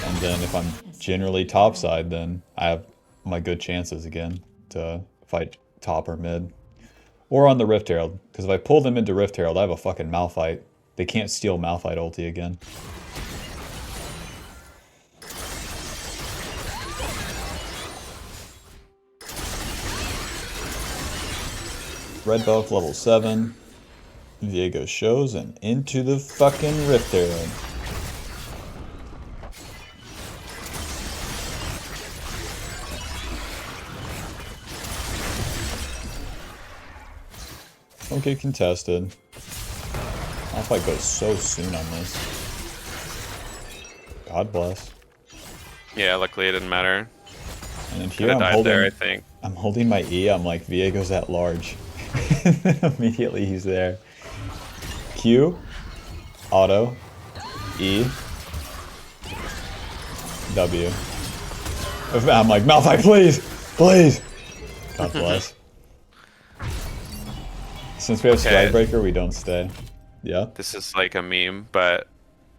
And then if I'm generally topside, then I have my good chances again to fight top or mid. Or on the Rift Herald, because if I pull them into Rift Herald, I have a fucking Malphite. They can't steal Malphite ulti again. Red buff level 7. Viego shows and into the fucking Rift Herald. Don't get contested. Malphite goes so soon on this. God bless. Yeah, luckily it didn't matter. And then Could here have died there, I I'm think. holding my E. I'm like, Viego's at large. Immediately he's there. Q, auto, E, W. I'm like, Malphite, please, please. God bless. Since we have Okay. Strikebreaker, we don't stay. Yeah. This is like a meme, but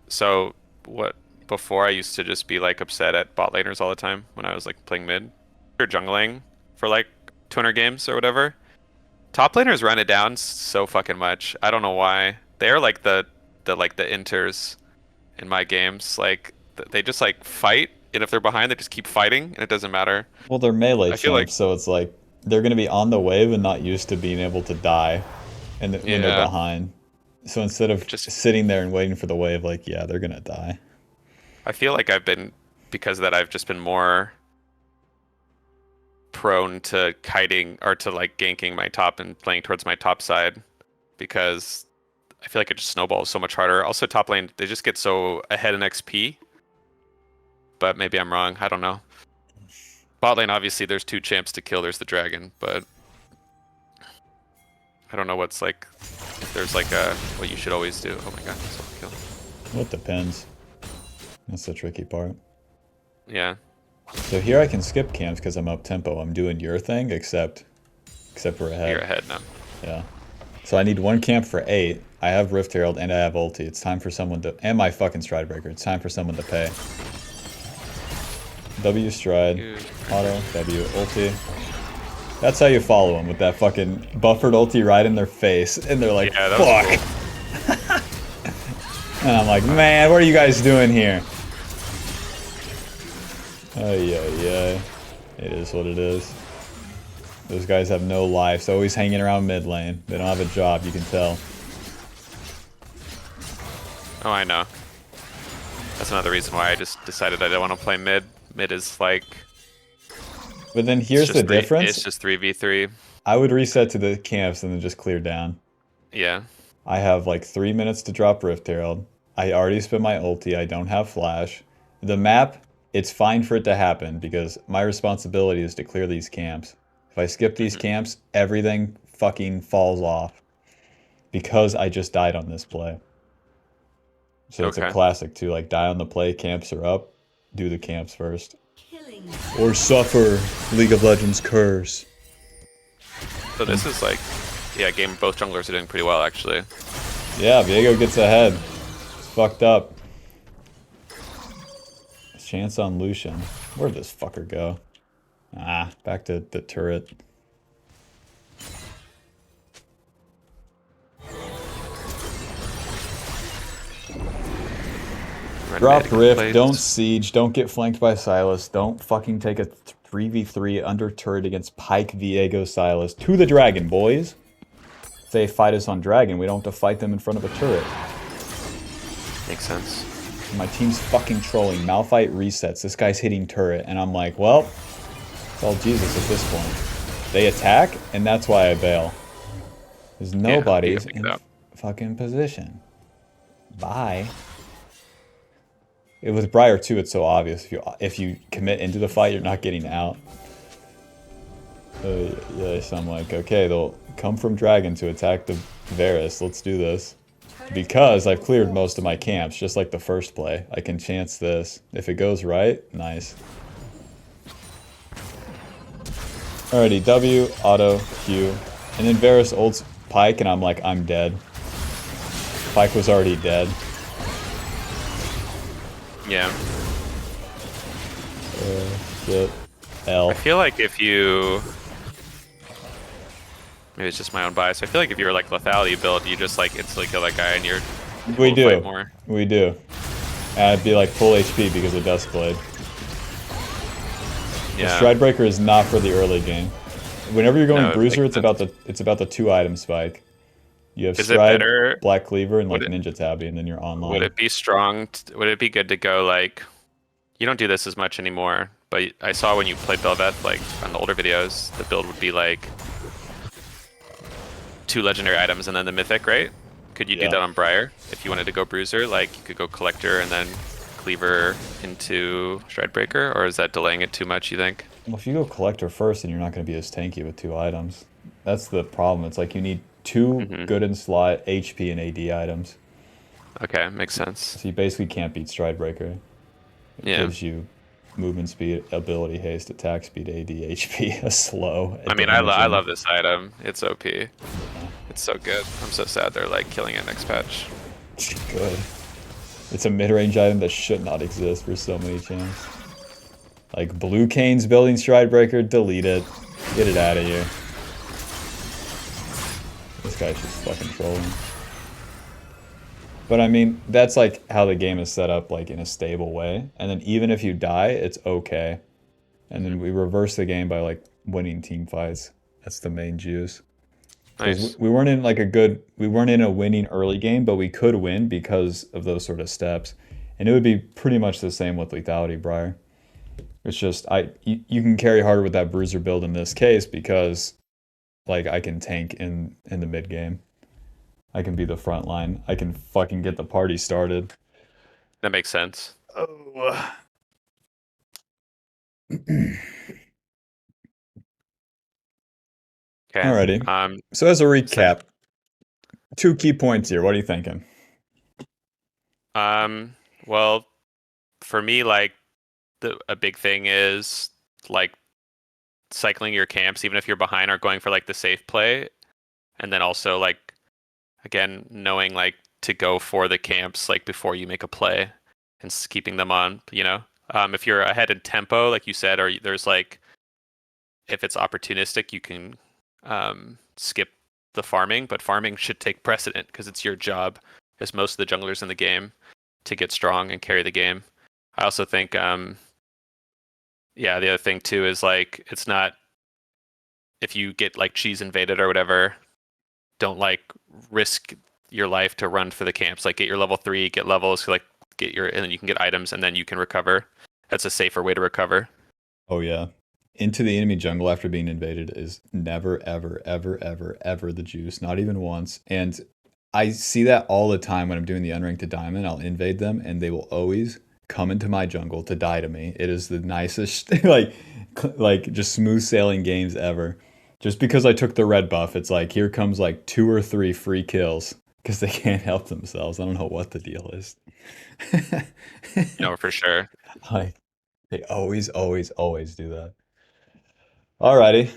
so what? Before I used to just be like upset at bot laners all the time when I was like playing mid or jungling for like 200 games or whatever. Top laners run it down so fucking much. I don't know why. They're like the inters in my games. Like they just like fight, and if they're behind, they just keep fighting, and it doesn't matter. Well, they're melee I feel like- champs, so it's like they're going to be on the wave and not used to being able to die and when they're Yeah. behind. So instead of Just- sitting there and waiting for the wave, like, yeah, they're going to die. I feel like because of that, I've just been more prone to kiting or to like ganking my top and playing towards my top side because I feel like it just snowballs so much harder. Also, top lane, they just get so ahead in XP. But maybe I'm wrong. I don't know. Bot lane, obviously, there's 2 champs to kill. There's the dragon, but I don't know what's like. If there's like what you should always do. Oh my god, kill. Well, it depends. That's the tricky part. Yeah. So here I can skip camps because I'm up tempo. I'm doing your thing, except we're ahead. You're ahead now. Yeah. So I need 1 camp for 8. I have Rift Herald and I have ulti. It's time for someone to... And my fucking Stridebreaker. It's time for someone to pay. W stride. Auto. W ulti. That's how you follow them, with that fucking buffered ulti right in their face, and they're like, Yeah, that was fuck! And I'm like, man, what are you guys doing here? Oh yeah. It is what it is. Those guys have no lives, always hanging around mid lane. They don't have a job, you can tell. Oh, I know. That's another reason why I just decided I don't want to play mid. Mid is like... But then here's the difference. It's just 3v3. I would reset to the camps and then just clear down. Yeah. I have like 3 minutes to drop Rift Herald. I already spent my ulti, I don't have flash. The map, it's fine for it to happen because my responsibility is to clear these camps. If I skip these camps, everything fucking falls off. Because I just died on this play. So it's a Okay. classic too, like die on the play, camps are up, do the camps first. Killing. Or suffer League of Legends curse. So this is like... Yeah, game both junglers are doing pretty well, actually. Yeah, Viego gets ahead. It's fucked up. Chance on Lucian. Where'd this fucker go? Ah, back to the turret. Drop Rift, don't siege, don't get flanked by Sylas, don't fucking take a 3v3 under turret against Pyke, Viego, Sylas. To the dragon, boys! If they fight us on dragon, we don't have to fight them in front of a turret. Makes sense. My team's fucking trolling. Malphite resets. This guy's hitting turret. And I'm like, well, it's all Jesus at this point. They attack, and that's why I bail. Because nobody's in fucking position. Bye. With BRAIR too, it's so obvious. If you commit into the fight, you're not getting out. Yeah, so I'm like, okay, they'll come from dragon to attack the Varus. Let's do this. Because I've cleared most of my camps, just like the first play. I can chance this. If it goes right, nice. Alrighty, W, auto, Q. And then Varus ults Pyke, and I'm like, I'm dead. Pyke was already dead. Yeah. Shit. L. I feel like if you... Maybe it's just my own bias. I feel like if you're like lethality build, you just like instantly kill that guy and you're We do. fight more. We do. And I'd be like full HP because of Duskblade. Yeah. The Stridebreaker is not for the early game. Whenever you're going No, Bruiser, it's it's about the 2-item spike. You have Is it Stride, better- Black Cleaver, and like would it- Ninja Tabby, and then you're online. Would it be strong? Would it be good to go like... You don't do this as much anymore, but I saw when you played Bel'Veth, like on the older videos, the build would be like 2 legendary items and then the mythic, right? Could you do that on BRAIR? If you wanted to go Bruiser, like you could go Collector and then Cleaver into Stridebreaker, or is that delaying it too much, you think? Well, if you go Collector first, then you're not going to be as tanky with 2 items. That's the problem. It's like you need 2 good in slot HP and AD items. Okay, makes sense. So you basically can't beat Stridebreaker. It gives you movement speed, ability haste, attack speed, AD, HP, a slow. I mean, I love this item. It's OP. It's so good. I'm so sad they're like killing it next patch. Good. It's a mid-range item that should not exist for so many champs. Like Blue Kane's building Stridebreaker, delete it. Get it out of here. This guy's just fucking trolling. But I mean, that's like how the game is set up, like in a stable way. And then even if you die, it's okay. And then we reverse the game by like winning team fights. That's the main juice. Nice. We weren't in a winning early game, but we could win because of those sort of steps. And it would be pretty much the same with lethality, BRAIR. It's just you can carry harder with that Bruiser build in this case because like I can tank in the mid game. I can be the front line. I can fucking get the party started. That makes sense. Oh. Okay. Alrighty. So as a recap, 2 key points here. What are you thinking? Well, for me, like a big thing is like cycling your camps, even if you're behind, or going for like the safe play, and then also like again knowing like to go for the camps like before you make a play and keeping them on. You know, if you're ahead in tempo, like you said, or there's like if it's opportunistic, you can skip the farming, but farming should take precedent because it's your job, as most of the junglers in the game, to get strong and carry the game. I also think, yeah, the other thing too is like it's not if you get like cheese invaded or whatever, don't like risk your life to run for the camps. Like get your level 3, get levels, like get your, and then you can get items, and then you can recover. That's a safer way to recover. Oh yeah. Into the enemy jungle after being invaded is never, ever, ever, ever, ever the juice. Not even once. And I see that all the time when I'm doing the unranked to diamond. I'll invade them, and they will always come into my jungle to die to me. It is the nicest, like just smooth sailing games ever. Just because I took the red buff, it's like here comes like 2 or 3 free kills because they can't help themselves. I don't know what the deal is. No, for sure. Like they always, always, always do that. Alrighty.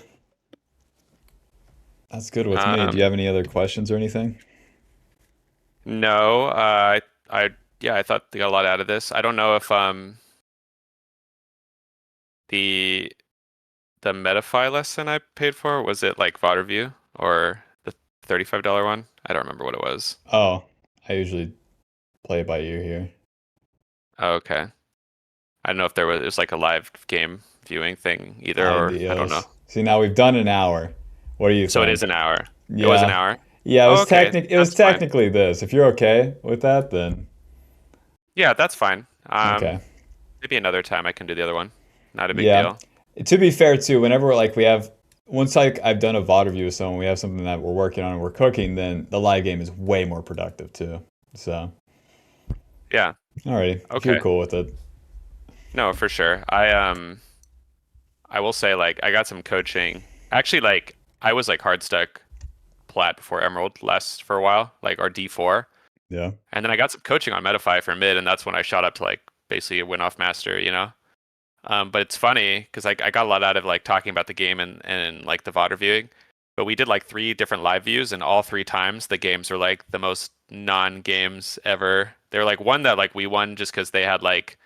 That's good with me. Do you have any other questions or anything? No, I yeah, I thought they got a lot out of this. I don't know if the Metafy lesson I paid for, was it like VOD review or the $35 one? I don't remember what it was. Oh, I usually play it by ear here. Oh, okay. I don't know if it was like a live game viewing thing either, or I don't know. Ideas. See, now we've done an hour. What do you So it think? is an hour. It was an Yeah. hour. Yeah, Oh, okay. it was That's fine. technically this. If you're okay with that, then Yeah, that's fine. okay. Maybe another time I can do the other one. Not a big Yeah. deal. To be fair too, whenever like we have once like I've done a VOD review with someone, we have something that we're working on and we're cooking, then the live game is way more productive too. So, Yeah. alrighty. If you're Okay. cool with it. No, for sure. I will say like I got some coaching. Actually, like I was like hard stuck plat before Emerald last for a while, like our D4. Yeah. And then I got some coaching on Metafy for mid, and that's when I shot up to like basically a win-off master, you know? But it's funny because I got a lot out of like talking about the game and like the VOD reviewing. But we did like 3 different live views, and all 3 times the games were like the most non-games ever. They were like one that like we won just because they had like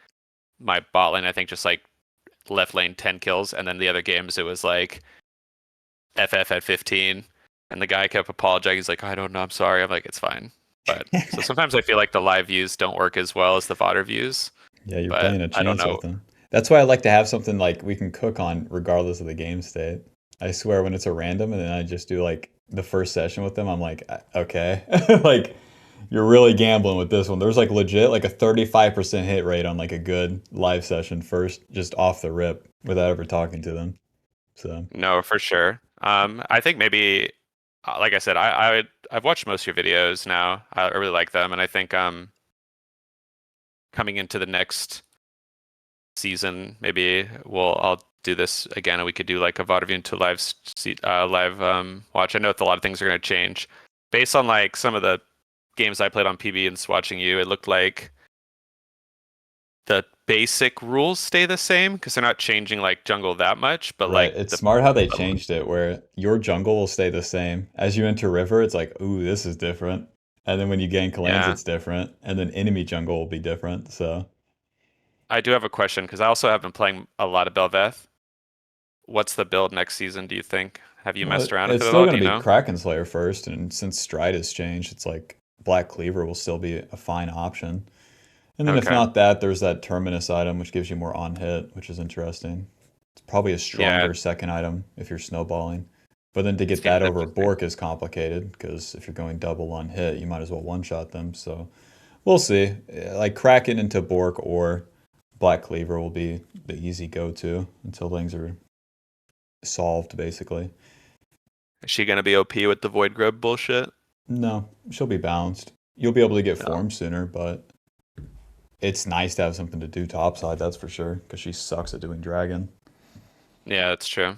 my bot lane, I think, just like left lane 10 kills, and then the other games it was like FF at 15, and the guy kept apologizing. He's like, I don't know, I'm sorry. I'm like, it's fine. But so sometimes I feel like the live views don't work as well as the VOD reviews, Yeah, you're but playing a I don't chance know. with them. That's why I like to have something like we can cook on regardless of the game state. I swear when it's a random and then I just do like the first session with them, I'm like, okay. Like you're really gambling with this one. There's like legit like a 35% hit rate on like a good live session first, just off the rip without ever talking to them. So, No, for sure. I think maybe, like I said, I've watched most of your videos now. I really like them, and I think coming into the next season, maybe I'll do this again, and we could do like a VOD review into live watch. I know that a lot of things are going to change based on like some of the games I played on PB and watching you. It looked like the basic rules stay the same because they're not changing like jungle that much, but right. like It's the smart how they changed it where your jungle will stay the same. As you enter river, it's like, ooh, this is different. And then when you gank lands, yeah. it's different. And then enemy jungle will be different. So, I do have a question because I also have been playing a lot of Belveth. What's the build next season, do you think? Have you well, messed around with it's it at still all? going Do to you be know? Kraken Slayer first. And since Stride has changed, it's like Black Cleaver will still be a fine option. And then if Okay. not that, there's that Terminus item, which gives you more on hit, which is interesting. It's probably a Yeah, stronger second item if you're snowballing. But then to get seems that over interesting. Bork is complicated because if you're going double on hit, you might as well one-shot them. So we'll see. Like Kraken into Bork or Black Cleaver will be the easy go-to until things are solved, basically. Is she gonna be OP with the Void Grub bullshit? No, she'll be balanced. You'll be able to get No. form sooner, but it's nice to have something to do topside, that's for sure, because she sucks at doing dragon. Yeah, that's true.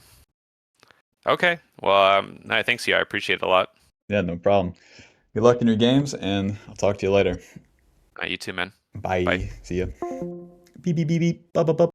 Okay. Well, no, thanks, you. I appreciate it a lot. Yeah, no problem. Good luck in your games, and I'll talk to you later. You too, man. Bye. Bye. See ya. Beep, beep, beep, beep. Ba, ba, ba.